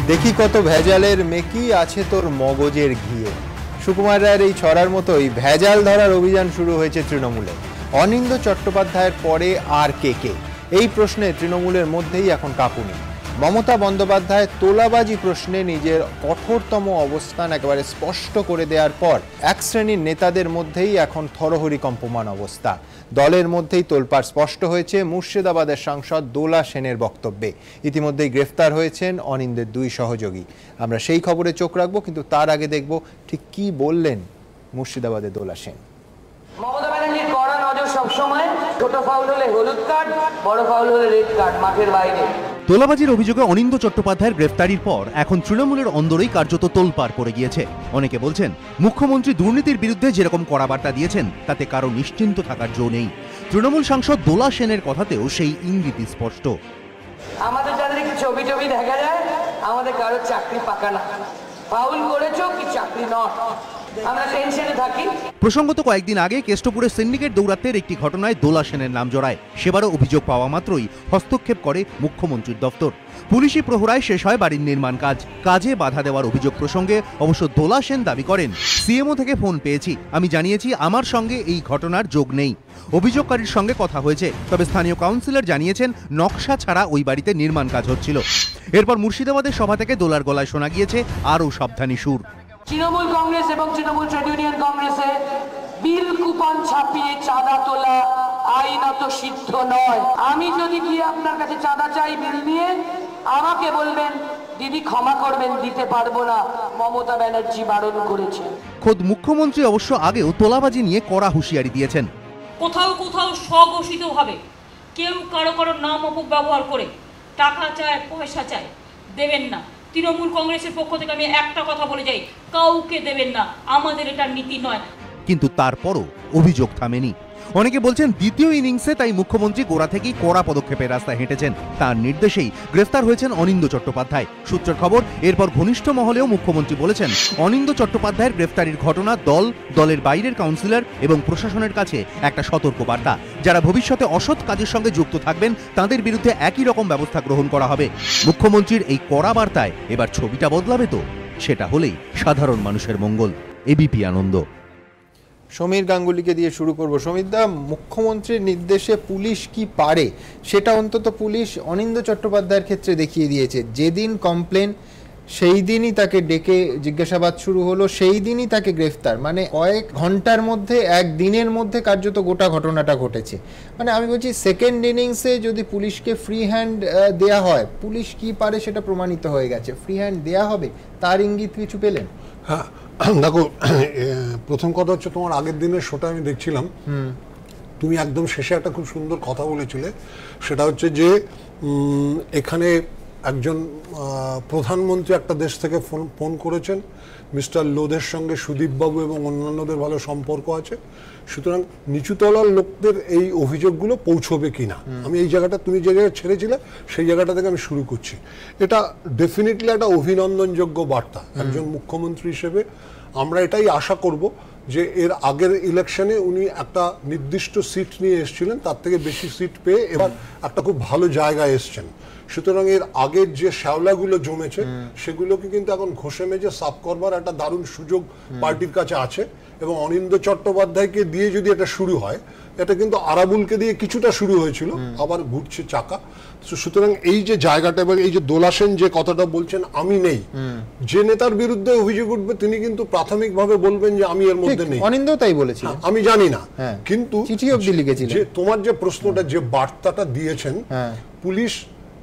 দেখি কত ভেজালের মেকি আছে তোর মগজের ঘিয়ে। সুকুমার রায়ের এই ছড়ার মতোই ভেজাল ধরার অভিযান শুরু হয়েছে তৃণমূলে। অনিন্দ্য চট্টোপাধ্যায়ের পরে আর কে? এই প্রশ্নে তৃণমূলের মধ্যেই এখন কাঁপুনি। মমতা বন্দ্যোপাধ্যায় তোলাবাজি প্রশ্নে নিজের কঠোরতম অবস্থান একেবারে স্পষ্ট করে দেওয়ার পর এক শ্রেণীর নেতাদের মধ্যেই এখন থরহরি কম্পমান অবস্থা। দলের মধ্যেই তোলপাড় স্পষ্ট হয়েছে মুর্শিদাবাদের সাংসদ দোলা সেনের বক্তব্যে। ইতিমধ্যেই গ্রেফতার হয়েছেন অনিন্দের দুই সহযোগী। আমরা সেই খবরে চোখ রাখবো, কিন্তু তার আগে দেখব ঠিক কি বললেন মুর্শিদাবাদের দোলা সেন। মমতা ব্যানার্জির কড়া নজর সবসময় ছোট ফাউল হলে হলুদ কার্ড, বড় ফাউল হলে রেড কার্ড, মাঠের বাইরে। তোলাবাজির অভিযোগে অনিন্দ্য চট্টোপাধ্যায়ের গ্রেফতারির পর এখন তৃণমূলের অন্দরেই কার্যত তোলপাড় পড়ে গিয়েছে। অনেকে বলছেন মুখ্যমন্ত্রী দুর্নীতির বিরুদ্ধে যেরকম কড়া বার্তা দিয়েছেন তাতে কারো নিশ্চিন্ত থাকার জো নেই। তৃণমূল সাংসদ দোলা সেনের কথাতেও সেই ইঙ্গিত স্পষ্ট। আমাদের যাদের একটু ছবি দেখা যায়, আমাদের কারো চাকরি পাকা না। ফাউল করেছো কি চাকরি নট, আমরা টেনশনে থাকি। প্রসঙ্গত কয়েকদিন আগে কেষ্টপুরের সিন্ডিকেট দৌরাত্মের একটি ঘটনায় দোলা সেনের নাম জড়ায়। সেবারও অভিযোগ পাওয়া মাত্রই হস্তক্ষেপ করে মুখ্যমন্ত্রীর দফতর। পুলিশি প্রহরায় শেষ হয় বাড়ির নির্মাণ কাজে বাধা দেওয়ার অভিযোগ প্রসঙ্গে অবশ্য দোলা সেন দাবি করেন, সিএমও থেকে ফোন পেয়েছি, আমি জানিয়েছি আমার সঙ্গে এই ঘটনার যোগ নেই। অভিযোগকারীর সঙ্গে কথা হয়েছে, তবে স্থানীয় কাউন্সিলর জানিয়েছেন নকশা ছাড়া ওই বাড়িতে নির্মাণ কাজ হচ্ছিল। এরপর মুর্শিদাবাদের সভা থেকে দোলার গলায় শোনা গিয়েছে আরও সাবধানী সুর। তৃণমূল কংগ্রেস এবং তৃণমূল ট্রেড ইউনিয়ন কংগ্রেসে বিল কুপন ছাপিয়ে চাঁদা তোলা আইনত সিদ্ধ নয়। আমি যদি গিয়ে আপনার কাছে চাঁদা চাই বিল নিয়ে, আমাকে বলবেন দিদি ক্ষমা করবেন, দিতে পারবো না, মমতা ব্যানার্জি বারণ করেছে। খোদ মুখ্যমন্ত্রী অবশ্য আগেও তোলাবাজি নিয়ে কড়া হুঁশিয়ারি দিয়েছেন। কোথাও স্বঘোষিতভাবে কেউ কারো নাম অপব্যবহার করে টাকা চায়, পয়সা চায়, দেবেন না। তৃণমূল কংগ্রেসের পক্ষ থেকে আমি একটা কথা বলে যাই, কাউকে দেবেন না, আমাদের এটা নীতি নয়। কিন্তু তারপরও অভিযোগ থামেনি। অনেকে বলছেন দ্বিতীয় ইনিংসে তাই মুখ্যমন্ত্রী গোড়া থেকেই কড়া পদক্ষেপের রাস্তায় হেঁটেছেন। তার নির্দেশেই গ্রেফতার হয়েছেন অনিন্দ্য চট্টোপাধ্যায়। সূত্রের খবর, এরপর ঘনিষ্ঠ মহলেও মুখ্যমন্ত্রী বলেছেন অনিন্দ্য চট্টোপাধ্যায়ের গ্রেফতারির ঘটনা দলের বাইরের কাউন্সিলর এবং প্রশাসনের কাছে একটা সতর্ক বার্তা। যারা ভবিষ্যতে অসৎ কাজের সঙ্গে যুক্ত থাকবেন তাদের বিরুদ্ধে একই রকম ব্যবস্থা গ্রহণ করা হবে। মুখ্যমন্ত্রীর এই কড়া বার্তায় এবার ছবিটা বদলাবে তো? সেটা হলেই সাধারণ মানুষের মঙ্গল। এবিপি আনন্দ। সমীর গাঙ্গুলিকে দিয়ে শুরু করব। সমীরদা, মুখ্যমন্ত্রীর নির্দেশে পুলিশ কি পারে সেটা অন্তত পুলিশ অনিন্দ্য চট্টোপাধ্যায়ের ক্ষেত্রে দেখিয়ে দিয়েছে। যেদিন কমপ্লেন সেই দিনই তাকে ডেকে জিজ্ঞাসাবাদ শুরু হলো, সেই দিনই তাকে গ্রেফতার। মানে কয়েক ঘন্টার মধ্যে, একদিনের মধ্যে কার্যত গোটা ঘটনাটা ঘটেছে। মানে আমি বলছি সেকেন্ড ইনিংসে যদি পুলিশকে ফ্রি হ্যান্ড দেয়া হয়, পুলিশ কি পারে সেটা প্রমাণিত হয়ে গেছে। ফ্রি হ্যান্ড দেয়া হবে, তার ইঙ্গিত কিছু পেলেন? হ্যাঁ দেখো, প্রথম কথা হচ্ছে তোমার আগের দিনের শোটা আমি দেখছিলাম, তুমি একদম শেষে একটা খুব সুন্দর কথা বলেছিলে। সেটা হচ্ছে যে এখানে একজন প্রধানমন্ত্রী একটা দেশ থেকে ফোন করেছেন, মিস্টার লোধের সঙ্গে সুদীপবাবু এবং অন্যান্যদের ভালো সম্পর্ক আছে, সুতরাং নিচুতলার লোকদের এই অভিযোগগুলো পৌঁছবে কিনা। আমি এই জায়গাটা, তুমি যে জায়গায় ছেড়েছিলে সেই জায়গাটা থেকে আমি শুরু করছি। এটা ডেফিনেটলি একটা অভিনন্দনযোগ্য বার্তা। একজন মুখ্যমন্ত্রী হিসেবে আমরা এটাই আশা করব যে এর আগের ইলেকশনে উনি একটা নির্দিষ্ট সিট নিয়ে এসেছিলেন, তার থেকে বেশি সিট পেয়ে এবার একটা খুব ভালো জায়গায় এসছেন। সুতরাং এর আগের যে শ্যাওলাগুলো জমেছে সেগুলোকে কিন্তু এখন ঘষে মেজে সাফ করবার একটা দারুণ সুযোগ পার্টির কাছে আছে। এবং অনিন্দ্য চট্টোপাধ্যায়কে দিয়ে যদি এটা শুরু হয়, এটা কিন্তু আরাবুলকে দিয়ে কিছুটা শুরু হয়েছিল, আবার ঘুরছে চাকা। সুতরাং এই যে জায়গাটা এবং এই যে দোলা সেন যে কথাটা বলছেন আমি নেই, যে নেতার বিরুদ্ধে অভিযোগ উঠবে তিনি কিন্তু প্রাথমিকভাবে বলবেন যে আমি এর মধ্যে নেই। অনিন্দ্য তাই বলেছিল, আমি জানি না, কিন্তু চিঠি অবধি লিখেছিলেন। যে তোমার যে প্রশ্নটা, যে বার্তাটা দিয়েছেন, পুলিশ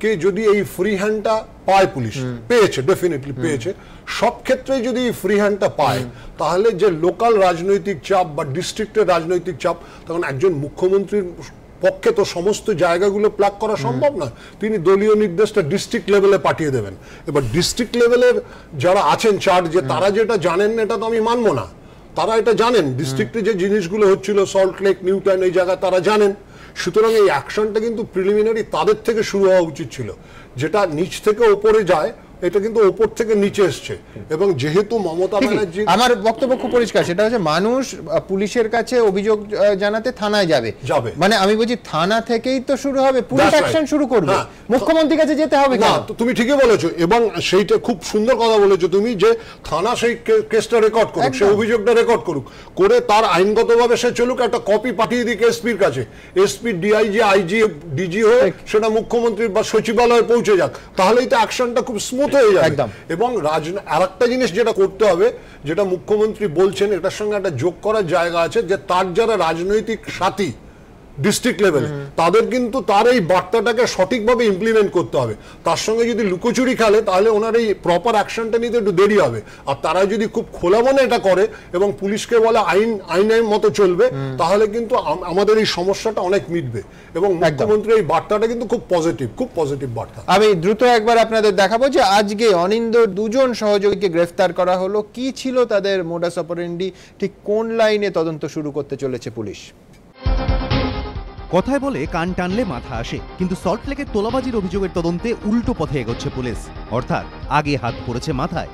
কে যদি এই ফ্রি হ্যান্ডটা পায়, পুলিশ পেয়েছে, ডেফিনেটলি পেয়েছে, সব ক্ষেত্রে যদি ফ্রি হ্যান্ডটা পায়, তাহলে যে লোকাল রাজনৈতিক চাপ বা ডিস্ট্রিক্টের রাজনৈতিক চাপ, তখন একজন মুখ্যমন্ত্রীর পক্ষে তো সমস্ত জায়গাগুলো প্লাগ করা সম্ভব নয়। তিনি দলীয় নির্দেশটা ডিস্ট্রিক্ট লেভেলে পাঠিয়ে দেবেন। এবার ডিস্ট্রিক্ট লেভেলের যারা আছেন চার্জ, যে তারা যেটা জানেন এটা তো আমি মানবো না। তারা এটা জানেন, ডিস্ট্রিক্টে যে জিনিসগুলো হচ্ছিল, সল্ট লেক, নিউটাউন, এই জায়গায় তারা জানেন। সুতরাং এই অ্যাকশনটা কিন্তু প্রিলিমিনারি তাদের থেকে শুরু হওয়া উচিত ছিল। যেটা নিচ থেকে ওপরে যায়, এটা কিন্তু ওপর থেকে নিচে এসছে। এবং যেহেতু মমতা ব্যানার্জি, আমার বক্তব্য খুব পরিষ্কার, সেটা হচ্ছে মানুষ পুলিশের কাছে অভিযোগ জানাতে থানায় যাবে, মানে আমি বলছি থানা থেকেই তো শুরু হবে, পুলিশ অ্যাকশন শুরু করবে, মুখ্যমন্ত্রীর কাছে যেতে হবে না? তুমি ঠিকই বলেছো, এবং সেইটা খুব সুন্দর কথা বলেছো তুমি, যে থানা সেই কেসটা রেকর্ড করুক, সেই অভিযোগটা রেকর্ড করুক, করে তার আইনগতভাবে সে চলুক, একটা কপি পাঠিয়ে দিক এসপির কাছে, এসপি ডিআইজি আইজি ডিজি হয়ে সেটা মুখ্যমন্ত্রীর বা সচিবালয়ে পৌঁছে যাক, তাহলেই তো অ্যাকশনটা খুব স্মুথ হয়ে যাবে। এবং আরেকটা জিনিস যেটা করতে হবে, যেটা মুখ্যমন্ত্রী বলছেন, এটার সঙ্গে একটা যোগ করার জায়গা আছে, যে তার যারা রাজনৈতিক সাথী ডিস্ট্রিক্ট লেভেলে, তাদের কিন্তু তার এই বার্তাটাকে সঠিকভাবে ইমপ্লিমেন্ট করতে হবে। তার সঙ্গে যদি লুকোচুরি খেলে, তাহলে ওনার এই প্রপার অ্যাকশনটা নিতে একটু দেরি হবে। আর তারা যদি খুব খোলা মনে এটা করে এবং পুলিশকে বলে আইনের মতো চলবে, তাহলে কিন্তু আমাদের এই সমস্যাটা অনেক মিটবে। এবং মুখ্যমন্ত্রী এই বার্তাটা কিন্তু খুব পজিটিভ বার্তা। আমি দ্রুত একবার আপনাদের দেখাবো যে আজকে অনিন্দর দুজন সহযোগীকে গ্রেফতার করা হলো। কি ছিল তাদের মোডাস অপারেন্ডি, ঠিক কোন লাইনে তদন্ত শুরু করতে চলেছে পুলিশ? কথায় বলে কান টানলে মাথা আসে, কিন্তু সল্টলেকের তোলাবাজির অভিযোগের তদন্তে উল্টো পথে এগোচ্ছে পুলিশ। অর্থাৎ আগে হাত পড়েছে মাথায়,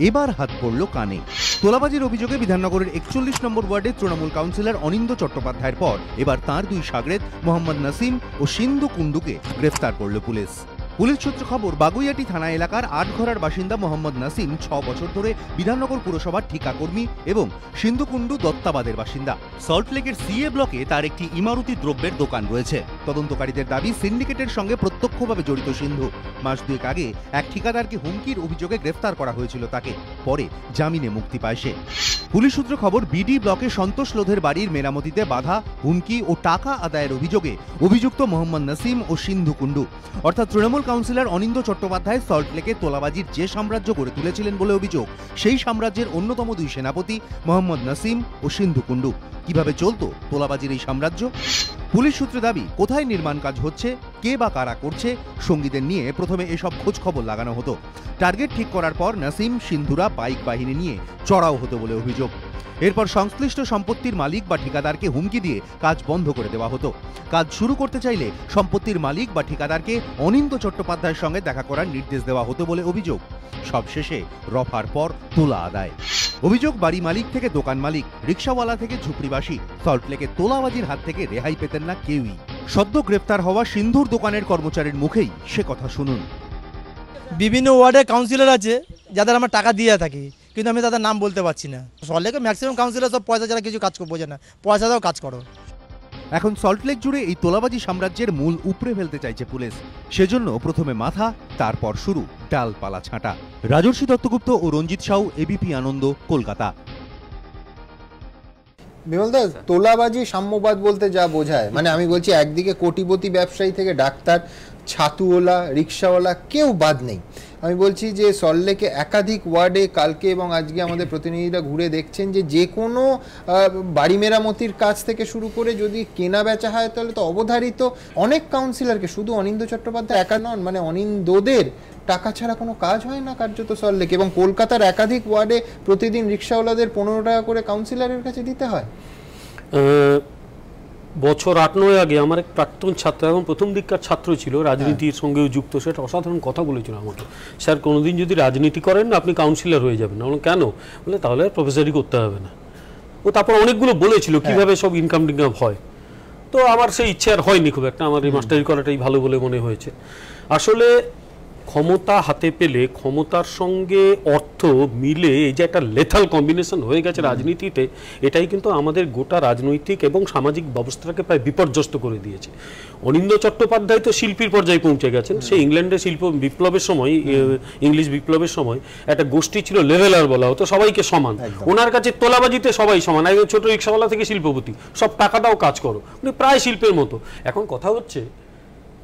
এবার হাত পড়ল কানে। তোলাবাজির অভিযোগে বিধাননগরের 41 নম্বর ওয়ার্ডের তৃণমূল কাউন্সিলর অনিন্দ চট্টোপাধ্যায়ের পর এবার তাঁর দুই শাগরেদ মোহাম্মদ নাসিম ও সিন্ধু কুন্ডুকে গ্রেফতার করল পুলিশ। পুলিশ সূত্রে খবর, বাগুইয়াটি থানা এলাকার আটঘরার বাসিন্দা মোহাম্মদ নাসিম 6 বছর ধরে বিধাননগর পুরসভার ঠিকাকর্মী এবং সিন্ধু কুন্ডু দত্তাবাদের বাসিন্দা। সল্টলেকের সিএ ব্লকে তার একটি ইমারতি দ্রব্যের দোকান রয়েছে। তদন্তকারীদের দাবি, সিন্ডিকেটের সঙ্গে প্রত্যক্ষভাবে জড়িত সিন্ধু। মাস দুয়েক আগে এক ঠিকাদারকে হুমকির অভিযোগে গ্রেফতার করা হয়েছিল তাকে, পরে জামিনে মুক্তি পায় সে। পুলিশ সূত্রে খবর, বিডি ব্লকে সন্তোষ লোধের বাড়ির মেরামতিতে বাধা, হুমকি ও টাকা আদায়ের অভিযোগে অভিযুক্ত মোহাম্মদ নাসিম ও সিন্ধু কুন্ডু। অর্থাৎ তৃণমূল কাউন্সিলর অনিন্দ চট্টোপাধ্যায় সল্টলেকে তোলাবাজির যে সাম্রাজ্য গড়ে তুলেছিলেন বলে অভিযোগ, সেই সাম্রাজ্যের অন্যতম দুই সেনাপতি মোহাম্মদ নাসিম ও সিন্ধু কুন্ডু। কিভাবে চলতো তোলাবাজির এই সাম্রাজ্য? পুলিশ সূত্রে দাবি, কোথায় নির্মাণ কাজ হচ্ছে, কে বা কারা করছে, সঙ্গীদের নিয়ে প্রথমে এসব খোঁজ খবর লাগানো হতো। টার্গেট ঠিক করার পর নাসিম সিন্ধুরা বাইক বাহিনী নিয়ে চড়াও হতো বলে অভিযোগ। এরপর সংশ্লিষ্ট সম্পত্তির মালিক বা ঠিকাদারকে হুমকি দিয়ে কাজ বন্ধ করে দেওয়া হতো। কাজ শুরু করতে চাইলে সম্পত্তির মালিক বা ঠিকাদারকে অনিন্দ চট্টোপাধ্যায়ের সঙ্গে দেখা করার নির্দেশ দেওয়া হতো বলে অভিযোগ। সবশেষে রফার পর তোলা আদায়। অভিযোগ, বাড়ি মালিক থেকে দোকান মালিক, রিক্সাওয়ালা থেকে ঝুপড়িবাসী, সল্টলেকে তোলাবাজির হাত থেকে রেহাই পেতেন না কেউই। সদ্য গ্রেফতার হওয়া সিন্ধুর দোকানের কর্মচারীর মুখেই সে কথা শুনুন। বিভিন্ন ওয়ার্ডে কাউন্সিলর আছে যাদের আমরা টাকা দিয়ে থাকি, কিন্তু আমি তাদের নাম বলতে পারছি না। সল্টলেকে ম্যাক্সিমাম কাউন্সিলর সব পয়সা ছাড়া কিছু কাজ বোঝে না, পয়সা দাও কাজ করো। এখন সল্টলেক জুড়ে এই তোলাবাজি সাম্রাজ্যের মূল উপড়ে ফেলতে চাইছে পুলিশ। সেজন্য প্রথমে মাথা, তারপর শুরু ডালপালা ছাঁটা। রাজর্ষি দত্তগুপ্ত ও রঞ্জিত সাউ, এবিপি আনন্দ, কলকাতা। বিমলদা, তোলাবাজি সাম্যবাদ বলতে যা বোঝায়, মানে আমি বলছি একদিকে কোটিপতি ব্যবসায়ী থেকে ডাক্তার, ছাতুওয়ালা, রিক্সাওয়ালা কেউ বাদ নেই। আমি বলছি যে সল্টলেকে একাধিক ওয়ার্ডে কালকে এবং আজকে আমাদের প্রতিনিধিরা ঘুরে দেখছেন যে কোনো বাড়ি মেরামতির কাজ থেকে শুরু করে যদি কেনা বেচা হয়, তাহলে তো অবধারিত অনেক কাউন্সিলরকে, শুধু অনিন্দ চট্টোপাধ্যায় একা নন, মানে অনিন্দদের টাকা ছাড়া কোনো কাজ হয় না কার্যত সল্টলেকে। এবং কলকাতার একাধিক ওয়ার্ডে প্রতিদিন রিক্সাওয়ালাদের 15 টাকা করে কাউন্সিলরের কাছে দিতে হয়। বছর 8-9 আগে আমার এক প্রাক্তন ছাত্র, এখন প্রথম দিককার ছাত্র ছিল, রাজনীতির সঙ্গেও যুক্ত, সেটা অসাধারণ কথা বলেছিল আমাকে। স্যার, কোনোদিন যদি রাজনীতি করেন না আপনি কাউন্সিলর হয়ে যাবেন না। কেন বলে, তাহলে প্রফেসরই করতে হবে না। ও তারপর অনেকগুলো বলেছিল কিভাবে সব ইনকাম টিনকাম হয়। তো আমার সেই ইচ্ছে আর হয়নি খুব একটা, আমার এই মাস্টারি করাটাই ভালো বলে মনে হয়েছে। আসলে ক্ষমতা হাতে পেলে ক্ষমতার সঙ্গে অর্থ মিলে এই যে একটা লেথাল কম্বিনেশন হয়ে গেছে রাজনীতিতে, এটাই কিন্তু আমাদের গোটা রাজনৈতিক এবং সামাজিক ব্যবস্থাকে প্রায় বিপর্যস্ত করে দিয়েছে। অনিন্দ চট্টোপাধ্যায় তো শিল্পীর পর্যায়ে পৌঁছে গেছেন। সে ইংল্যান্ডের শিল্প বিপ্লবের সময়, ইংলিশ বিপ্লবের সময় একটা গোষ্ঠী ছিল লেভেলার বলা হতো, সবাইকে সমান। ওনার কাছে তোলাবাজিতে সবাই সমান, একজন ছোট রিক্সাওয়ালা থেকে শিল্পপতি, সব টাকা দাও কাজ করো, উনি প্রায় শিল্পের মতো। এখন কথা হচ্ছে,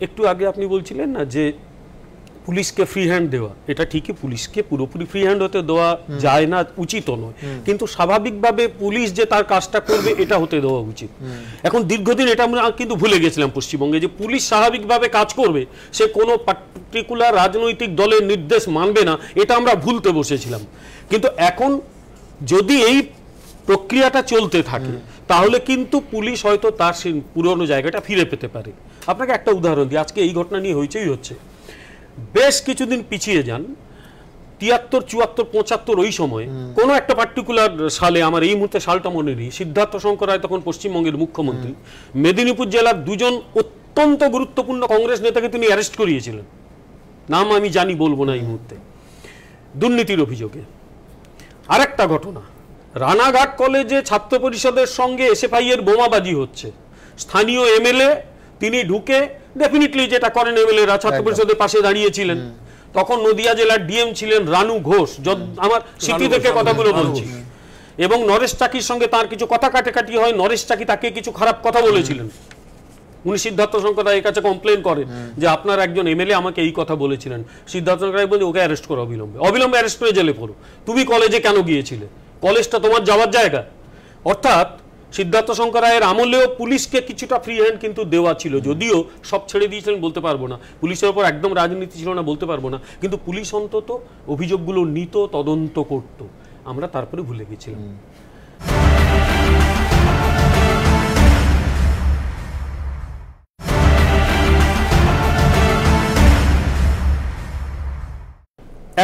একটু আগে আপনি বলছিলেন না যে পুলিশকে ফ্রি হ্যান্ড দেওয়া, এটা ঠিকই, পুলিশকে পুরোপুরি ফ্রি হ্যান্ড হতে দেওয়া যায় না, উচিত নয়, কিন্তু স্বাভাবিকভাবে পুলিশ যে তার কাজটা করবে এটা হতে দেওয়া উচিত। এখন দীর্ঘদিন এটা আমরা কিন্তু ভুলে গেছিলাম পশ্চিমবঙ্গে, যে পুলিশ স্বাভাবিকভাবে কাজ করবে, সে কোনো পার্টিকুলার রাজনৈতিক দলের নির্দেশ মানবে না, এটা আমরা ভুলতে বসেছিলাম। কিন্তু এখন যদি এই প্রক্রিয়াটা চলতে থাকে, তাহলে কিন্তু পুলিশ হয়তো তার পুরনো জায়গাটা ফিরে পেতে পারে। আপনাকে একটা উদাহরণ দিই, আজকে এই ঘটনা নিয়ে হইচই হচ্ছে। বেশ কিছুদিন পিছিয়ে যান, 73, 74, 75 ওই সময় কোনো একটা পার্টিকুলার সালে, আমার এই মুহূর্তে সালটা মনে নেই, সিদ্ধার্থ শঙ্কর রায় তখন পশ্চিমবঙ্গের মুখ্যমন্ত্রী, মেদিনীপুর জেলার দুজন অত্যন্ত গুরুত্বপূর্ণ কংগ্রেস নেতাকে তিনি অ্যারেস্ট করিয়েছিলেন, নাম আমি জানি বলবো না এই মুহূর্তে, দুর্নীতির অভিযোগে। আরেকটা ঘটনা, রানাঘাট কলেজে ছাত্র পরিষদের সঙ্গে এসএফআই এর বোমাবাজি হচ্ছে, স্থানীয় এমএলএ তিনি ঢুকে, ডেফিনেটলি যেটা করেন এমএলএরা, ছাত্র পরিষদের পাশে দাঁড়িয়েছিলেন, তখন নদিয়া জেলার ডিএম ছিলেন রানু ঘোষ, আমার স্মৃতি থেকে কথাগুলো বলছি, এবং নরেশ চাকির সঙ্গে তার কিছু কথা কাটাকাটি হয়, নরেশ চাকি তাকে কিছু খারাপ কথা বলেছিলেন, উনি সিদ্ধার্থ শঙ্কর রায়ের কাছে কমপ্লেন করেন যে আপনার একজন এমএলএ আমাকে এই কথা বলেছিলেন। সিদ্ধার্থ শঙ্কর রায় বলে ওকে অ্যারেস্ট করো অবিলম্বে অ্যারেস্ট করে জেলে পড়ো, তুমি কলেজে কেন গিয়েছিলে, কলেজটা তোমার যাওয়ার জায়গা। অর্থাৎ সিদ্ধার্থ শঙ্কর রায়ের আমলেও পুলিশকে কিছুটা ফ্রি হ্যান্ড কিন্তু দেওয়া ছিল, যদিও সব ছেড়ে দিয়েছিলেন বলতে পারবো না, পুলিশের উপর একদম রাজনীতি ছিল না বলতে পারবো না, কিন্তু পুলিশ অন্তত অভিযোগগুলো নিত, তদন্ত করত, আমরা তারপরে ভুলে গেছিলাম।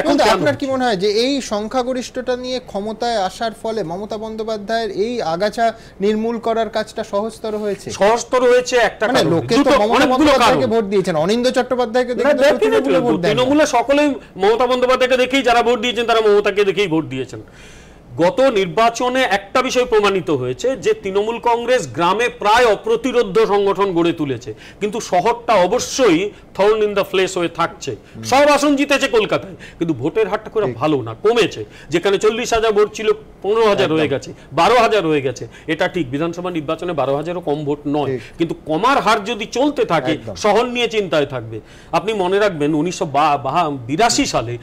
এখন আপনার কি মনে হয় যে এই সংখ্যাগরিষ্ঠতা নিয়ে ক্ষমতায় আসার ফলে মমতা বন্দ্যোপাধ্যায়ের এই আগাছা নির্মূল করার কাজটা সহজতর হয়েছে? সহজতর হয়েছে একটা কারণে, লোকে তো মমতা বন্দ্যোপাধ্যায়কে ভোট দিয়েছেন, অনিন্দ্য চট্টোপাধ্যায়কে দেখে ভোট দেন। তৃণমূলে সকলেই মমতা বন্দ্যোপাধ্যায়কে দেখেই যারা ভোট দিয়েছেন তারা মমতাকে দেখেই ভোট দিয়েছেন। গত নির্বাচনে একটা বিষয় প্রমাণিত হয়েছে যে তৃণমূল কংগ্রেস গ্রামে প্রায় অপ্রতিরোধ্য সংগঠন গড়ে তুলেছে, কিন্তু শহরটা অবশ্যই থর্ন ইন দ্য ফ্লেস হয়ে থাকছে। সব আসন জিতেছে কলকাতায়, কিন্তু ভোটের হারটা করে ভালো না, কমেছে। যেখানে 40,000 ভোট ছিল 15,000 হয়ে গেছে, 12,000 হয়ে গেছে। এটা ঠিক, বিধানসভা নির্বাচনে 12,000ও কম ভোট নয়, কিন্তু কমার হার যদি চলতে থাকে শহর নিয়ে চিন্তায় থাকবে। আপনি মনে রাখবেন 1982 সালে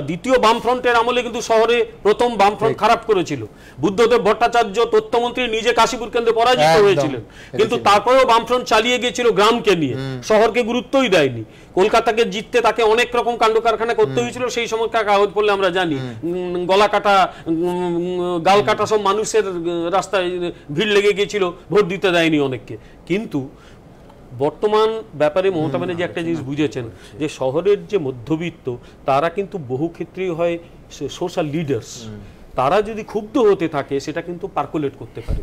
দ্বিতীয় বামফ্রন্টের আমলে কিন্তু শহরে প্রথম বামফ্রন্ট খারাপ করেছিল। বুদ্ধদেব ভট্টাচার্য তথ্যমন্ত্রী নিজে কাশীপুর কেন্দ্রে পরাজিত হয়েছিলেন, কিন্তু তারপরেও বামফ্রন্ট চালিয়ে গিয়েছিল গ্রামকে নিয়ে, শহরকে গুরুত্বই দেয়নি। কলকাতাকে জিততে তাকে অনেক রকম কাণ্ড কারখানা করতে হয়েছিল, সেই সময় কাগজ পড়লে আমরা জানি গাল কাটা সব মানুষের রাস্তায় ভিড় লেগে গিয়েছিল, ভোট দিতে দেয়নি অনেককে। কিন্তু বর্তমান ব্যাপারে মমতা ব্যানার্জি একটা জিনিস বুঝেছেন যে শহরের যে মধ্যবিত্ত তারা কিন্তু বহু ক্ষেত্রেই হয় সোশ্যাল লিডার্স, তারা যদি ক্ষুব্ধ হতে থাকে সেটা কিন্তু পার্কুলেট করতে পারে।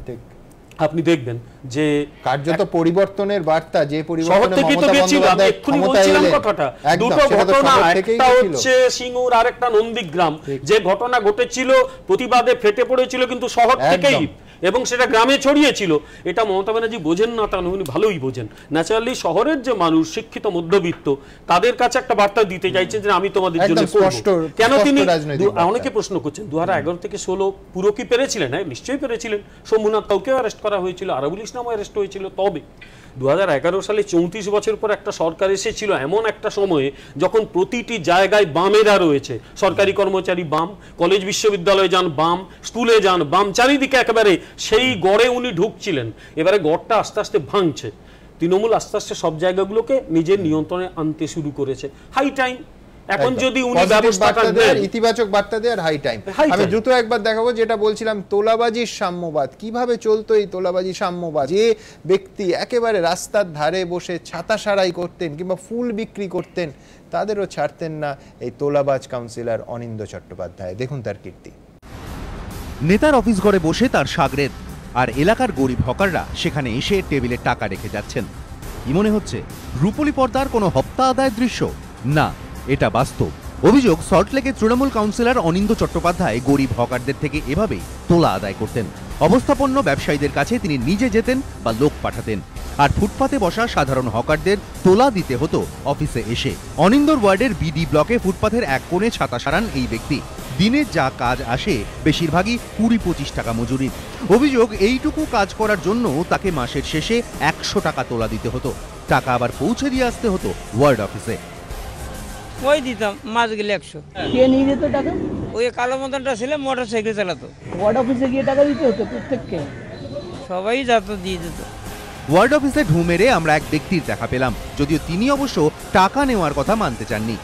আপনি দেখবেন যে কার্যত পরিবর্তনের বার্তা যে শহর থেকে তো গেছিল, আমি এক্ষুনি বলছিলাম কথাটা, দুটো ঘটনা, একটা হচ্ছে সিঙ্গুর আর একটা নন্দীগ্রাম, যে ঘটনা ঘটেছিল প্রতিবাদে ফেটে পড়েছিল কিন্তু শহর থেকেই, এবং সেটা গ্রামে ছড়িয়েছিল। এটা মমতা ব্যানার্জি বোঝেন না তা উনি ভালোই বোঝেন। ন্যাচারালি শহরের যে মানুষ শিক্ষিত মধ্যবিত্ত তাদের কাছে একটা বার্তা দিতে চাইছেন যে আমি তোমাদের জন্য কেন। তিনি অনেকে প্রশ্ন করছেন 2011 থেকে 16 পুরো কি পেরেছিলেন? হ্যাঁ নিশ্চয়ই পেরেছিলেন। শম্ভুনাথ তাওকেও অ্যারেস্ট করা হয়েছিল, আরাবুল ইসলামও অ্যারেস্ট হয়েছিল। তবে 2011 সালে 34 বছর পর একটা সরকার এসেছিল এমন একটা সময়ে যখন প্রতিটি জায়গায় বামেরা রয়েছে, সরকারি কর্মচারী বাম, কলেজ বিশ্ববিদ্যালয়ে যান বাম, স্কুলে যান বাম, চারিদিকে একেবারে সেই গড়ে উনি ঢুকছিলেন। এবারে গড়টা আস্তে আস্তে ভাঙছে, তৃণমূল আস্তে আস্তে সব জায়গাগুলোকে নিজের নিয়ন্ত্রণে আনতে শুরু করেছে। হাই টাইম এখন যদি উনি ব্যবস্থাটা নেন, ইতিবাচক বার্তা দেওয়ার হাই টাইম। আমি দ্রুত একবার দেখাবো যেটা বলছিলাম, তোলাবাজির সাম্যবাদ কিভাবে চলতো। এই তোলাবাজি সাম্যবাদ, যে ব্যক্তি একেবারে রাস্তার ধারে বসে ছাতা সারাই করতেন কিংবা ফুল বিক্রি করতেন, তাদেরও ছাড়তেন না এই তোলাবাজ কাউন্সিলর অনিন্দ্য চট্টোপাধ্যায়। দেখুন তার কীর্তি। নেতার অফিস ঘরে বসে তার সাগরেদ, আর এলাকার গরিব হকাররা সেখানে এসে টেবিলে টাকা রেখে যাচ্ছেন। কি মনে হচ্ছে রূপলী পর্দার কোনো হপ্তা আদায়ের দৃশ্য? না, এটা বাস্তব। অভিযোগ, সল্টলেকে তৃণমূল কাউন্সিলর অনিন্দ্য চট্টোপাধ্যায় গরিব হকারদের থেকে এভাবেই তোলা আদায় করতেন। অবস্থাপন্ন ব্যবসায়ীদের কাছে তিনি নিজে যেতেন বা লোক পাঠাতেন, আর ফুটপাতে বসা সাধারণ হকারদের তোলা দিতে হতো অফিসে এসে। অনিন্দর ওয়ার্ডের বিডি ব্লকে ফুটপাথের এক কোণে ছাতা সারান এই ব্যক্তি। দিনে যা কাজ আসে বেশিরভাগই 20-25 টাকা মজুরি। অভিযোগ, এইটুকু কাজ করার জন্য তাকে মাসের শেষে 100 টাকা তোলা দিতে হতো। টাকা আবার পৌঁছে দিয়ে আসতে হতো ওয়ার্ড অফিসে। ওই দিতাম মাস গেলে 100। কে নিয়ে যেত টাকা? ওই কালো মতনটা ছিল, মোটর সাইকেল চালাতো। ওয়ার্ড অফিসে গিয়ে টাকা দিতে হতো প্রত্যেককে? সবাই যেত, দিয়ে যেত। ওয়ার্ড অফিসে ঢু মেরে আমরা এক ব্যক্তির দেখা পেলাম, যদিও তিনি অবশ্য টাকা নেওয়ার কথা মানতে চাননি।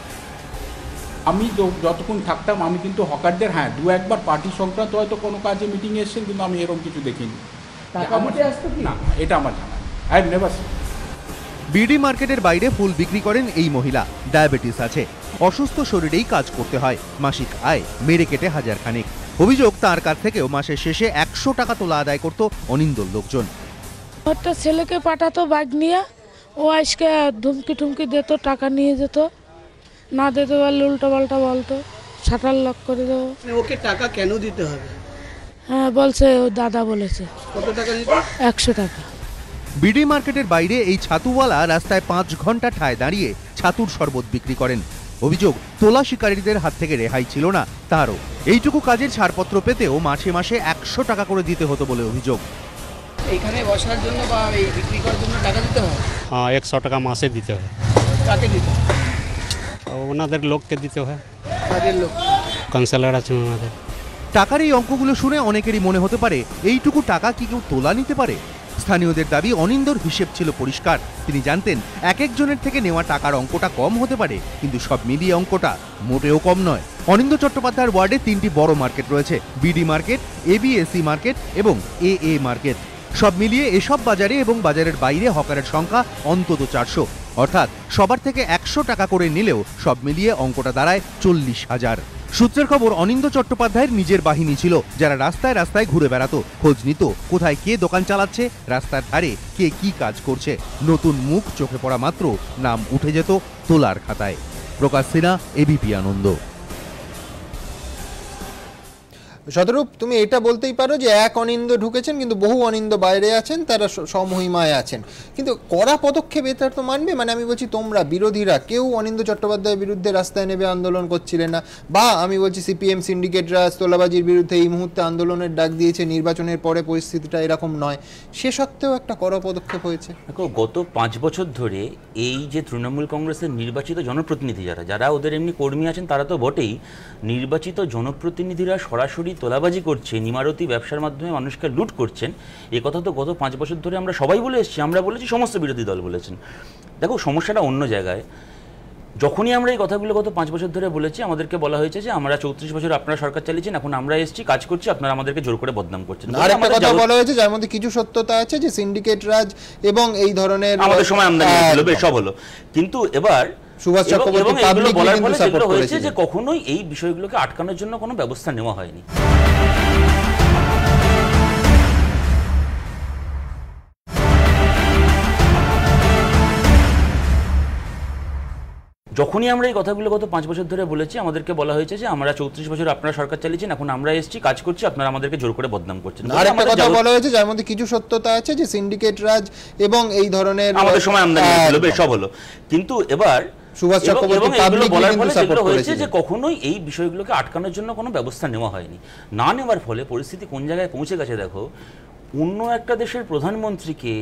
আমি যতক্ষণ থাকতাম আমি কিন্তু হকারদের, হ্যাঁ 2-1 বার পার্টি সংক্রান্ত হয়তো কোনো কাজে মিটিং এসেছেন, কিন্তু আমি এরকম কিছু দেখিনি। টাকা দিতে আসতো কি? না, এটা আমার জানা নেই। I have never seen. BD মার্কেটের বাইরে ফুল বিক্রি করেন এই মহিলা। ডায়াবেটিস আছে, অসুস্থ শরীরেই কাজ করতে হয়, মাসিক আয় মেরে কেটে হাজার খানেক। অভিযোগ, তার কাছ থেকেও মাসের শেষে 100 টাকা তোলা আদায় করত অনিন্দর লোকজন। একটা ছেলেকে পাঠাতো বাইক নিয়ে, ও আজকে ধুমকি টুমকি দিত, টাকা নিয়ে যেত, না দিতে পারলে উল্টো পাল্টা বলতো, শাটার লক করে দেবো। ওকে টাকা কেন দিতে হবে? হ্যাঁ বলছে, ও দাদা বলেছে। কত টাকা দিতে? 100 টাকা। বিডি মার্কেটের বাইরে এই ছাতুওয়ালা রাস্তায় 5 ঘন্টা ঠায় দাঁড়িয়ে ছাতুর শরবত বিক্রি করেন। অভিযোগ, তোলা শিকারীদের হাত থেকে রেহাই ছিল না তারও। এইটুকু কাজের ছাড়পত্র পেতেও মাসে মাসে 100 টাকা করে দিতে হতো বলে অভিযোগ। এইখানে বসার জন্য বা এই বিক্রি করার জন্য টাকা দিতে হয়? হ্যাঁ, 100 টাকা মাসে দিতে হয়। কাকে দিতে হয়? ওনাদের লোককে দিতে হয়। কাজের লোক? কাউন্সিলর আছে ওনাদের। টাকার এই অঙ্কগুলো শুনে অনেকেরই মনে হতে পারে, এইটুকু টাকা কি কেউ তোলা নিতে পারে? স্থানীয়দের দাবি, অনিন্দর হিসেব ছিল পরিষ্কার। তিনি জানতেন এক একজনের থেকে নেওয়া টাকার অঙ্কটা কম হতে পারে, কিন্তু সব মিলিয়ে অঙ্কটা মোটেও কম নয়। অনিন্দ চট্টোপাধ্যায়ের ওয়ার্ডে 3টি বড় মার্কেট রয়েছে, বিডি মার্কেট, এবিএসি মার্কেট এবং এএ মার্কেট। সব মিলিয়ে এসব বাজারে এবং বাজারের বাইরে হকারের সংখ্যা অন্তত 400, অর্থাৎ সবার থেকে 100 টাকা করে নিলেও সব মিলিয়ে অঙ্কটা দাঁড়ায় 40,000। সূত্রের খবর, অনিন্দ চট্টোপাধ্যায়ের নিজের বাহিনী ছিল, যারা রাস্তায় রাস্তায় ঘুরে বেড়াতো, খোঁজ নিত কোথায় কে দোকান চালাচ্ছে, রাস্তার ধারে কে কি কাজ করছে। নতুন মুখ চোখে পড়া মাত্র নাম উঠে যেত তোলার খাতায়। প্রকাশ সিনহা, এবিপি আনন্দ। শতরূপ, তুমি এটা বলতেই পারো যে এক অনিন্দ ঢুকেছেন, কিন্তু বহু অনিন্দ বাইরে আছেন, তারা সমহিমায় আছেন, কিন্তু কড়া পদক্ষেপ এটা তো মানবে। মানে আমি বলছি, তোমরা বিরোধীরা কেউ অনিন্দ চট্টোপাধ্যায়ের বিরুদ্ধে রাস্তায় নেমে আন্দোলন করছিলেন না, বা আমি বলছি সিপিএম সিন্ডিকেটরা তোলাবাজির বিরুদ্ধে এই মুহূর্তে আন্দোলনের ডাক দিয়েছে, নির্বাচনের পরে পরিস্থিতিটা এরকম নয়, সে সত্ত্বেও একটা কড়া পদক্ষেপ হয়েছে। দেখো, গত 5 বছর ধরে এই যে তৃণমূল কংগ্রেসের নির্বাচিত জনপ্রতিনিধি যারা ওদের এমনি কর্মী আছেন তারা তো বটেই, নির্বাচিত জনপ্রতিনিধিরা সরাসরি তোলাবাজি করছেন, ইমারতি ব্যবসার মাধ্যমে মানুষকে লুট করছেন, এ কথা তো গত 5 বছর ধরে আমরা সবাই বলে এসেছি, আমরা বলেছি, সমস্ত বিরোধী দল বলেছেন। দেখো, সমস্যাটা অন্য জায়গায়। যখনই আমরা এই কথাগুলো গত 5 বছর ধরে বলেছি, আমাদেরকে বলা হয়েছে যে আমরা 34 বছর আপনারা সরকার চালিয়েছেন, এখন আমরা এসেছি, কাজ করছি, আপনারা আমাদেরকে জোর করে বদনাম করছেন। আর একটা কথা বলা হয়েছে যার মধ্যে কিছু সত্যতা আছে, যে সিন্ডিকেট রাজ এবং এই ধরনের আমাদের সময় আমদানি হয়েছিল, বেশ সব হলো। কিন্তু এবার সুভাষ চক্রবর্তী পাবলিকলি কিন্তু সাপোর্ট করেছে যে কখনোই এই বিষয়গুলোকে আটকানোর জন্য কোনো ব্যবস্থা নেওয়া হয়নি। যখনই আমরা এই কথাগুলো গত 5 বছর ধরে বলেছি, আমাদেরকে বলা হয়েছে যে আমরা 34 বছর আপনারা সরকার চালিয়েছেন, এখন আমরা এসেছি, কাজ করছি, আপনারা আমাদেরকে জোর করে বদনাম করছেন। আর একটা কথা বলা হয়েছে যার মধ্যে কিছু সত্যতা আছে, যে সিন্ডিকেট রাজ এবং এই ধরনের আমাদের সময় আমদানি হয়েছিল, বেশ সব হলো। কিন্তু এবার সুভাষ চক্রবর্তী পাবলিকলি কিন্তু সাপোর্ট করেছে যে কখনোই এই বিষয়গুলোকে আটকানোর জন্য কোনো ব্যবস্থা নেওয়া হয়নি। না নেওয়ার ফলে পরিস্থিতি কোন জায়গায় পৌঁছে গেছে দেখো। অন্য একটা দেশের প্রধানমন্ত্রীকে,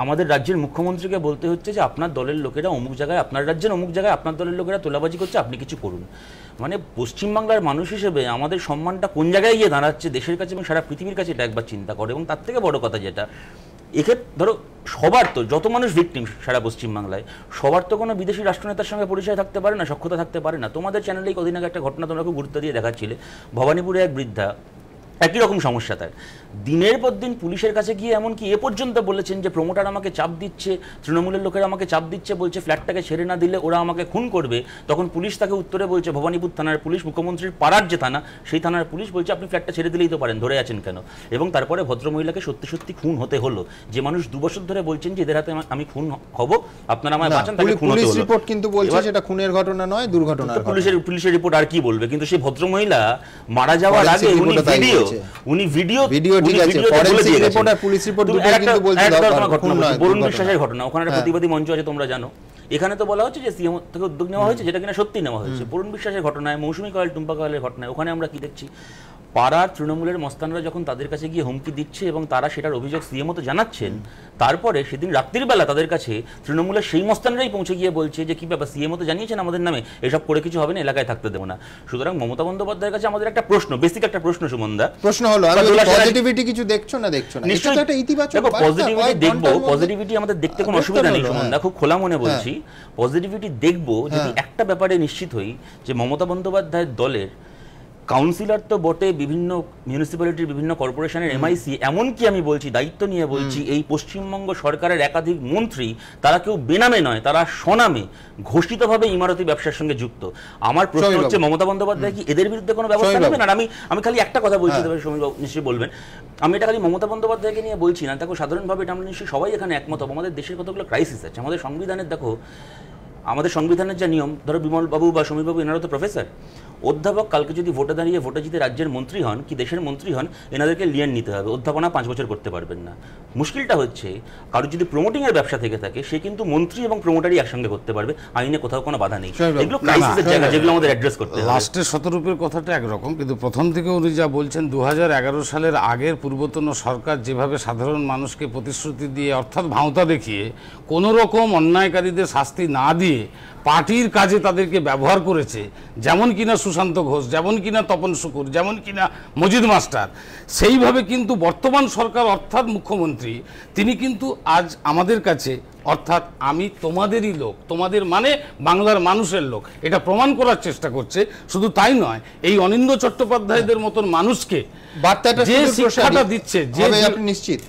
আমাদের রাজ্যের মুখ্যমন্ত্রীকে বলতে হচ্ছে যে আপনার দলের লোকেরা অমুক জায়গায়, আপনার রাজ্যের অমুক জায়গায় আপনার দলের লোকেরা তোলাবাজি করছে, আপনি কিছু করুন। মানে পশ্চিমবাংলার মানুষ হিসেবে আমাদের সম্মানটা কোন জায়গায় গিয়ে দাঁড়াচ্ছে দেশের কাছে এবং সারা পৃথিবীর কাছে, এটা একবার চিন্তা করে। এবং তার থেকে বড় কথা যেটা, এক্ষেত্রে ধরো সবার তো, যত মানুষ ভিকটিম সারা পশ্চিমবাংলায়, সবার তো কোনো বিদেশি রাষ্ট্রনেতার সঙ্গে পরিচয় থাকতে পারে না, সখ্যতা থাকতে পারে না। তোমাদের চ্যানেলেই কদিন আগে একটা ঘটনা তোমরা খুব গুরুত্ব দিয়ে দেখাচ্ছিলে, ভবানীপুরে এক বৃদ্ধা, একই রকম সমস্যা তার, দিনের পর দিন পুলিশের কাছে গিয়ে এমনকি এ পর্যন্ত বলেছেন যে প্রমোটার আমাকে চাপ দিচ্ছে, তৃণমূলের লোকেরা আমাকে চাপ দিচ্ছে, বলছে ফ্ল্যাটটাকে ছেড়ে না দিলে ওরা আমাকে খুন করবে। তখন পুলিশ তাকে উত্তরে বলছে, ভবানীপুর থানার পুলিশ, মুখ্যমন্ত্রীর পাড়ার যে থানা, সেই থানার পুলিশ বলছে আপনি ফ্ল্যাটটা ছেড়ে দিলেই তো পারেন, ধরে আছেন কেন? এবং তারপরে ভদ্রমহিলাকে সত্যি সত্যি খুন হতে হলো। যে মানুষ 2 বছর ধরে বলছেন যে এদের হাতে আমি খুন হব, আপনারা আমায় বাঁচান, তাকে খুন হতে হলো। পুলিশ রিপোর্ট কিন্তু বলছে সেটা খুনের ঘটনা নয়, দুর্ঘটনা। পুলিশের রিপোর্ট আর কি বলবে? কিন্তু সেই ভদ্রমহিলা মারা যাওয়ার আগে উনি ভিডিও ঠিক আছে, ফরেনসিক রিপোর্ট আর পুলিশ রিপোর্ট দুটোই কিন্তু বলছে বরুণ বিশ্বাসের ঘটনা, ওখানে একটা প্রতিবাদী মঞ্চ আছে তোমরা জানো। এখানে তো বলা হচ্ছে যে সিএম থেকে উদ্যোগ নেওয়া হয়েছে, যেটা কিনা সত্যি নেওয়া হয়েছে। বরুণ বিশ্বাসের ঘটনায়, মৌসুমী কয়েল, টুম্পা কয়েলের ঘটনায়, ওখানে আমরা কি দেখছি, পাড়ার তৃণমূলের মস্তানরা যখন তাদের কাছে গিয়ে হুমকি দিচ্ছে এবং তারা সেটার অভিযোগ সিএমও তো জানাচ্ছেন, তারপরে সেদিন রাত্রির বেলা তাদের কাছে তৃণমূলের সেই মস্তানরাই পৌঁছে গিয়ে বলছে যে কি ব্যাপার, সিএমও তো জানিয়েছেন আমাদের নামে, এসব করে কিছু হবে না, এলাকায় থাকতে দেবো না। সুতরাং মমতা বন্দ্যোপাধ্যায়ের কাছে আমাদের একটা প্রশ্ন, বেসিক একটা প্রশ্ন, সুমনদা, প্রশ্ন হলো পজিটিভিটি কিছু দেখছো না? নিশ্চয়ই একটা ইতিবাচক পজিটিভিটি দেখবো, পজিটিভিটি আমাদের দেখতে কোনো অসুবিধা নেই সুমনদা, খুব খোলা মনে বলছি। পজিটিভিটি দেখবো যদি একটা ব্যাপারে নিশ্চিত হই, যে মমতা বন্দ্যোপাধ্যায়ের দলের কাউন্সিলর তো বটে, বিভিন্ন মিউনিসিপ্যালিটির বিভিন্ন কর্পোরেশনের এমআইসি, এমনকি আমি বলছি, দায়িত্ব নিয়ে বলছি, এই পশ্চিমবঙ্গ সরকারের একাধিক মন্ত্রী তারা কেউ বেনামে নয়, তারা স্বনামে ঘোষিতভাবে ইমারতি ব্যবসার সঙ্গে যুক্ত। আমার প্রশ্ন হচ্ছে মমতা বন্দ্যোপাধ্যায় কি এদের বিরুদ্ধে কোনো ব্যবস্থা নেবেন? আর আমি খালি একটা কথা বলছি, তবে সমীরবাবু নিশ্চয়ই বলবেন, আমি এটা খালি মমতা বন্দ্যোপাধ্যায়কে নিয়ে বলছি না, দেখো সাধারণভাবে এটা আমরা নিশ্চয়ই সবাই এখানে একমত হবো, আমাদের দেশের কতগুলো ক্রাইসিস আছে। আমাদের সংবিধানের দেখো, আমাদের সংবিধানের যা নিয়ম, ধরো বিমল বাবু বা সমীরবাবু এনারা তো প্রফেসর, অধ্যাপক কালকে যদি ভোটে দাঁড়িয়ে ভোটে জিতে রাজ্যের মন্ত্রী হন কি দেশের মন্ত্রী হন, এনাদেরকে লিয়েন নিতে হবে, অধ্যাপনা 5 বছর করতে পারবেন না। মুশকিলটা হচ্ছে কারোর যদি প্রমোটিংয়ের ব্যবসা থেকে থাকে, সে কিন্তু মন্ত্রী এবং প্রমোটারই একসঙ্গে করতে পারবে, আইনে কোথাও কোনো বাধা নেই। এগুলো ক্রাইসিসের জায়গা, যেগুলো আমাদের অ্যাড্রেস করতে হবে। লাস্টের শতরূপের কথাটা একরকম, কিন্তু প্রথম থেকে উনি যা বলছেন 2011 সালের আগের পূর্বতন সরকার যেভাবে সাধারণ মানুষকে প্রতিশ্রুতি দিয়ে অর্থাৎ ভাঁওতা দেখিয়ে কোনো রকম অন্যায়কারীদের শাস্তি না দিয়ে পার্টির কাজে তাদেরকে ব্যবহার করেছে, যেমন কিনা সুশান্ত ঘোষ, যেমন কিনা তপন শুকুর, যেমন কিনা মজিদ মাস্টার, সেইভাবে কিন্তু বর্তমান সরকার অর্থাৎ মুখ্যমন্ত্রী তিনি কিন্তু আজ আমাদের কাছে অর্থাৎ আমি তোমাদেরই লোক, তোমাদের মানে বাংলার মানুষের লোক, এটা প্রমাণ করার চেষ্টা করছে। শুধু তাই নয়, এই অনিন্দ্য চট্টোপাধ্যায়দের মতন মানুষকে যে শিক্ষাটা দিচ্ছে, যে আপনি নিশ্চিত,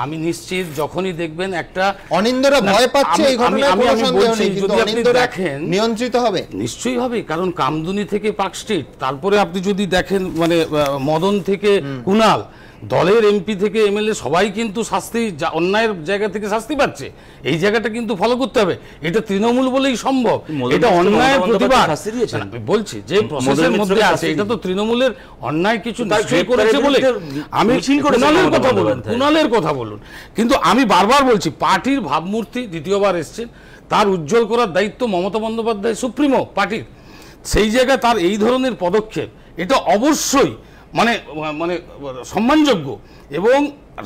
আমি নিশ্চিত যখনই দেখবেন একটা অনিন্দরা ভয় পাচ্ছে এই ঘটনায় কোনো সন্দেহ নেই, কিন্তু অনিন্দরা দেখেন নিয়ন্ত্রিত হবে, নিশ্চয়ই হবে, কারণ কামদুনি থেকে পার্ক স্ট্রিট, তারপরে আপনি যদি দেখেন মানে মদন থেকে কুনাল, দলের এমপি থেকে এমএলএ সবাই কিন্তু শাস্তি, অন্যায়ের জায়গা থেকে শাস্তি পাচ্ছে। এই জায়গাটা কিন্তু ফলো করতে হবে, এটা তৃণমূল বলেই সম্ভব, এটা অন্যায়ের প্রতিবাদ বলছি যে প্রসেসের মধ্যে আছে, এটা তো তৃণমূলের অন্যায় কিছু নিশ্চয়ই করেছে বলে আমি কুণালের কথা বলুন, কুণালের কথা বলুন, কিন্তু আমি বারবার বলছি পার্টির ভাবমূর্তি দ্বিতীয়বার এসছেন, তার উজ্জ্বল করার দায়িত্ব মমতা বন্দ্যোপাধ্যায় সুপ্রিমো পার্টির, সেই জায়গায় তার এই ধরনের পদক্ষেপ এটা অবশ্যই মানে মানে সম্মানযোগ্য। এবং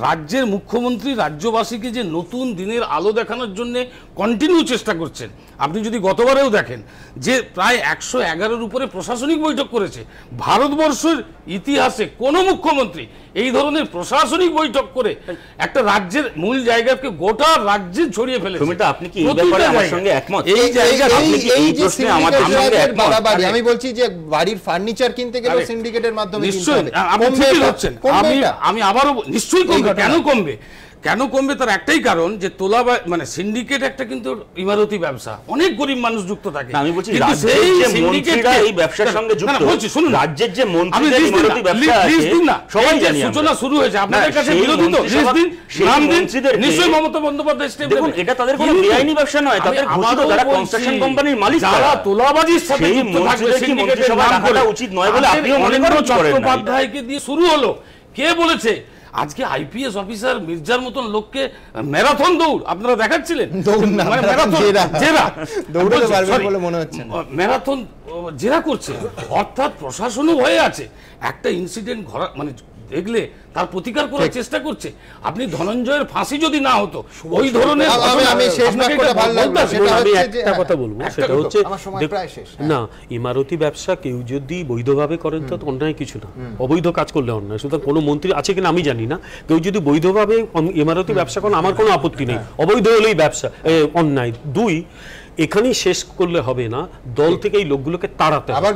রাজ্যের মুখ্যমন্ত্রী রাজ্যবাসীকে যে নতুন দিনের আলো দেখানোর জন্য কন্টিনিউ চেষ্টা করছেন, আপনি যদি গতবারেও দেখেন যে প্রায় 111-এর উপরে প্রশাসনিক বৈঠক করেছে, ভারতবর্ষের ইতিহাসে কোনো মুখ্যমন্ত্রী এই ধরনের প্রশাসনিক বৈঠক করে একটা রাজ্যের মূল জায়গাকে গোটা রাজ্যে ছড়িয়ে ফেলেছে। আপনি কি এই ব্যাপারে আমার সঙ্গে একমত? এই জায়গা আপনি কি এই প্রশ্নে আমার সঙ্গে একমত? আমি বলছি যে বাড়ির ফার্নিচার কিনতে গেলে সিন্ডিকেটের মাধ্যমে নিশ্চয়ই আপনি ঠিকই হচ্ছেন, আমি আবারও নিশ্চয়ই কমবে। কেন কমবে? কেন কমবে তার একটাই কারণ যে তোলা মানে সিন্ডিকেট একটা কিন্তু ইমারতি ব্যবসা, অনেক গরিব মানুষ যুক্ত থাকে। আমি বলছি রাজ্যের যে মন্ত্রীরা এই ব্যবসার সঙ্গে যুক্ত, বলছি শুনুন, রাজ্যের যে মন্ত্রীদের ইমারতি ব্যবসা আছে সবাই জানি, সূচনা শুরু হয়েছে আপনাদের কাছে বিরোধী তো লিস্ট দিন, নাম দিন, নিশ্চয়ই মমতা বন্দ্যোপাধ্যায় স্টেপ দেখুন, এটা তাদের কোনো বেআইনি ব্যবসা নয়, তাদের ঘোষিত যারা কনস্ট্রাকশন কোম্পানির মালিক, যারা তোলাবাজির সাথে যুক্ত থাকবে সিন্ডিকেটের সভা রাখা উচিত নয় বলে আপনিও মনে করেন। চট্টোপাধ্যায়কে দিয়ে শুরু হলো, কে বলেছে? আজকে আইপিএস অফিসার মির্জার মতন লোককে ম্যারাথন দৌড় আপনারা দেখাচ্ছিলেন, ম্যারাথন জেরা করছে, অর্থাৎ প্রশাসনও ভয়ে আছে। একটা ইনসিডেন্ট মানে দেখলে তার প্রতিকার করার চেষ্টা করছে। আপনি ধনঞ্জয়ের ফাঁসি যদি না হতো ওই ধরনের, আমি একটা কথা বলবো, সেটা হচ্ছে না, ইমারতি ব্যবসা কেউ যদি বৈধভাবে করেন তো অন্যায় কিছু না, অবৈধ কাজ করলে অন্যায়। সুতরাং কোনো মন্ত্রী আছে কিনা আমি জানি না, কেউ যদি বৈধভাবে ইমারতি ব্যবসা করেন আমার কোনো আপত্তি নেই, অবৈধ হলেই ব্যবসা অন্যায়। দুই, এখানেই শেষ করলে হবে না, দল থেকে এই লোকগুলোকে তাড়াতে হবে।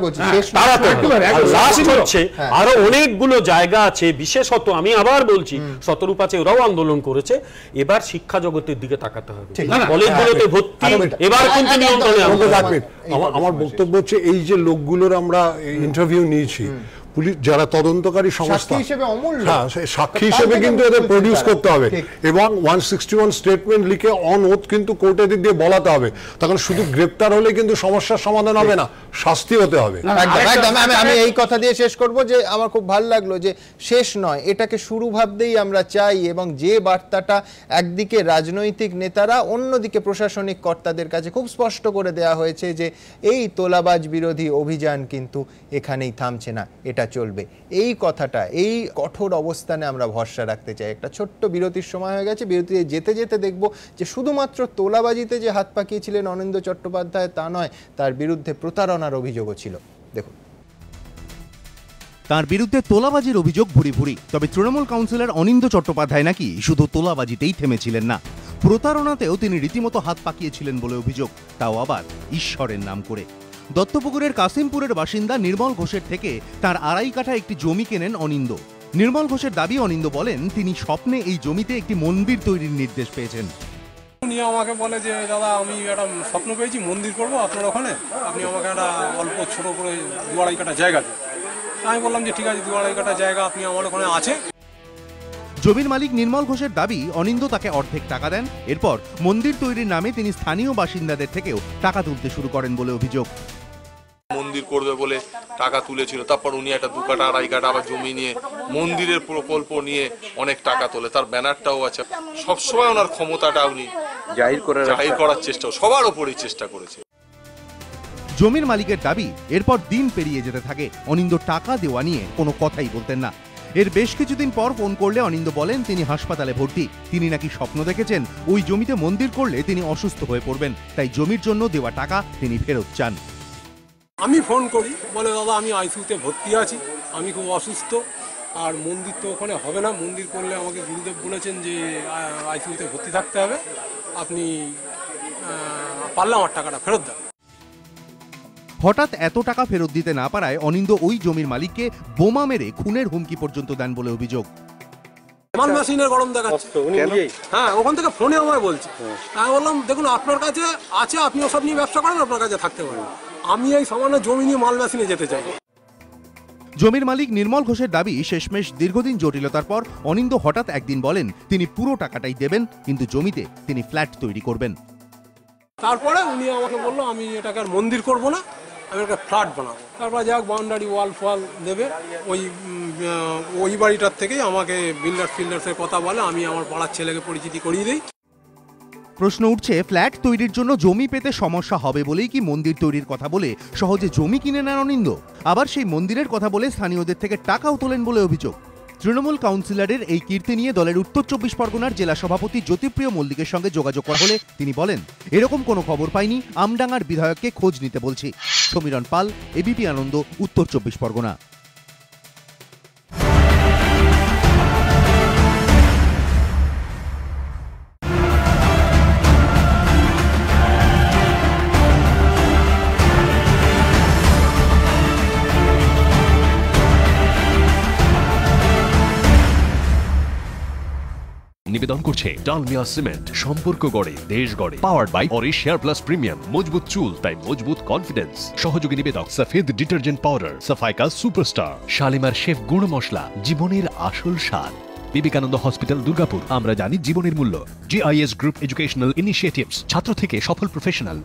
লাস্ট হচ্ছে আরো অনেকগুলো জায়গা আছে, বিশেষত আমি আবার বলছি শতরূপ আছে, ওরাও আন্দোলন করেছে, এবার শিক্ষা জগতের দিকে তাকাতে হবে। কলেজগুলোতে ভর্তি এবার কিন্তু নিয়ন্ত্রণে আনবে। আমার বক্তব্য হচ্ছে এই যে লোকগুলোর আমরা ইন্টারভিউ নিয়েছি, পুলিশ যারা তদন্তকারী সংস্থা সাক্ষী হিসেবে কিন্তু এদের প্রডিউস করতে হবে এবং 161 স্টেটমেন্ট লিখে অন ওথ কিন্তু কোর্টে দিয়ে বলাতে হবে। তখন শুধু গ্রেপ্তার হলে কিন্তু সমস্যার সমাধান হবে না, শাস্তি হতে হবে। আমি এই কথা দিয়ে শেষ করব যে আমার খুব ভালো লাগলো যে শেষ নয়, এটাকে শুরু ভাবতেই আমরা চাই, এবং যে বার্তাটা একদিকে রাজনৈতিক নেতারা, অন্যদিকে প্রশাসনিক কর্তাদের কাছে খুব স্পষ্ট করে দেওয়া হয়েছে যে এই তোলাবাজ বিরোধী অভিযান কিন্তু এখানেই থামছে না, এটা চলবে। এই কথাটা, এই কঠোর অবস্থানে আমরা ভরসা রাখতে চাই। একটা ছোট্ট বিরতির সময় হয়ে গেছে, বিরতিতে যেতে যেতে দেখব যে শুধুমাত্র তোলাবাজিতে যে হাত পাকিয়েছিলেন অনিন্দ্য চট্টোপাধ্যায় তা নয়, তার বিরুদ্ধে প্রতারণার অভিযোগও ছিল। দেখুন, তার বিরুদ্ধে তোলাবাজির অভিযোগ ভুরি ভুরি। তবে তৃণমূল কাউন্সিলর অনিন্দ্য চট্টোপাধ্যায় নাকি শুধু তোলাবাজিতেই থেমেছিলেন না, প্রতারণাতেও তিনি রীতিমতো হাত পাকিয়েছিলেন বলে অভিযোগ, তাও আবার ঈশ্বরের নাম করে। দত্তপুকুরের কাসিমপুরের বাসিন্দা নির্মল ঘোষের থেকে তার 2.5 কাঠা একটি জমি কেনেন অনিন্দ। নির্মল ঘোষের দাবি, অনিন্দ বলেন তিনি স্বপ্নে এই জমিতে একটি মন্দির তৈরির নির্দেশ পেয়েছেন। উনি আমাকে বলে যে দাদা আমি একটা স্বপ্ন পেয়েছি, মন্দির করবো আপনার ওখানে, আপনি আমাকে একটা অল্প ছোট করে 2.5 কাঠা জায়গা দেন। আমি বললাম যে ঠিক আছে, 2.5 কাঠা জায়গা আপনি আমার ওখানে আছে। জমির মালিক নির্মল ঘোষের দাবি, অনিন্দ তাকে অর্ধেক টাকা দেন। এরপর মন্দির তৈরির নামে তিনি স্থানীয় বাসিন্দাদের থেকেও টাকা তুলতে শুরু করেন বলে অভিযোগ। মন্দির করবে বলে টাকা তুলেছিল, তারপর উনি একটা 2 কাঠা 2.5 কাঠা আবার জমি নিয়ে মন্দিরের প্রকল্প নিয়ে অনেক টাকা তোলে, তার ব্যানারটাও আছে। সবসময় ওনার ক্ষমতাটা উনি জাহির করার চেষ্টা, সবার ওপরেই চেষ্টা করেছে। জমির মালিকের দাবি, এরপর দিন পেরিয়ে যেতে থাকে, অনিন্দ টাকা দেওয়া নিয়ে কোনো কথাই বলতেন না। এর বেশ কিছুদিন পর ফোন করলে অনিন্দ বলেন তিনি হাসপাতালে ভর্তি। তিনি নাকি স্বপ্ন দেখেছেন ওই জমিতে মন্দির করলে তিনি অসুস্থ হয়ে পড়বেন, তাই জমির জন্য দেওয়া টাকা তিনি ফেরত চান। আমি ফোন করি, বলে দাদা আমি আইসিইউতে ভর্তি আছি, আমি খুব অসুস্থ, আর মন্দির তো ওখানে হবে না, মন্দির করলে আমাকে গুরুদেব বলেছেন যে আইসিইউতে ভর্তি থাকতে হবে, আপনি পারলে আমার টাকাটা ফেরত দেন। হঠাৎ এত টাকা ফেরত দিতে না পারায় অনিন্দ ওই জমির মালিককে বোমা মেরে খুনের হুমকি পর্যন্ত দেন বলে অভিযোগ। মাল মেশিনের গরম দেখাচ্ছে, হ্যাঁ ওখান থেকে ফোনে আমায় বলছে। আমি বললাম দেখুন আপনার কাছে আছে, আপনি ওসব নিয়ে ব্যবসা করেন, আপনার কাছে থাকতে পারেন, আমি এই সামান্য জমি নিয়ে মাল মেশিনে যেতে চাই। জমির মালিক নির্মল ঘোষের দাবি, শেষমেশ দীর্ঘদিন জটিলতার পর অনিন্দ হঠাৎ একদিন বলেন তিনি পুরো টাকাটাই দেবেন, কিন্তু জমিতে তিনি ফ্ল্যাট তৈরি করবেন। তারপরে উনি আমাকে বললো আমি এটাকে আর মন্দির করবো না, আমি একটা ফ্ল্যাট বানাবো। তারপরে যাক বাউন্ডারি ওয়াল ফল দেবে, ওই বাড়িটার থেকেই আমাকে ফিল্ডার্সের কথা বলে, আমি আমার পাড়ার ছেলেকে পরিচিতি করিয়ে দিই। প্রশ্ন উঠছে, ফ্ল্যাট তৈরির জন্য জমি পেতে সমস্যা হবে বলেই কি মন্দির তৈরির কথা বলে সহজে জমি কিনে নেন অনিন্দ? আবার সেই মন্দিরের কথা বলে স্থানীয়দের থেকে টাকাও তোলেন বলে অভিযোগ। তৃণমূল কাউন্সিলরের এই কীর্তি নিয়ে দলের উত্তর 24 পরগনার জেলা সভাপতি জ্যোতিপ্রিয় মল্লিকের সঙ্গে যোগাযোগ করা হলে তিনি বলেন, এরকম কোনো খবর পাইনি, আমডাঙ্গার বিধায়ককে খোঁজ নিতে বলছি। সমীরণ পাল, এবিপি আনন্দ, উত্তর 24 পরগনা। নিবেদন করছে ডালমিয়া সিমেন্ট, সম্পর্ক গড়ে দেশ গড়ে। Powered by Arish share plus premium, মজবুত চুল তাই মজবুত কনফিডেন্স। সহযোগী নিবেদক সফেদ ডিটারজেন্ট পাউডার, সাফাইকা সুপারস্টার, শালিমার শেফ গুঁড়ো মশলা, জীবনের আসল স্বাদ। বিবেকানন্দ হসপিটাল, দুর্গাপুর। আমরা জানি জীবনের মূল্য। GIS গ্রুপ এডুকেশনাল ইনিশিয়েটিভস, ছাত্র থেকে সফল প্রফেশনাল।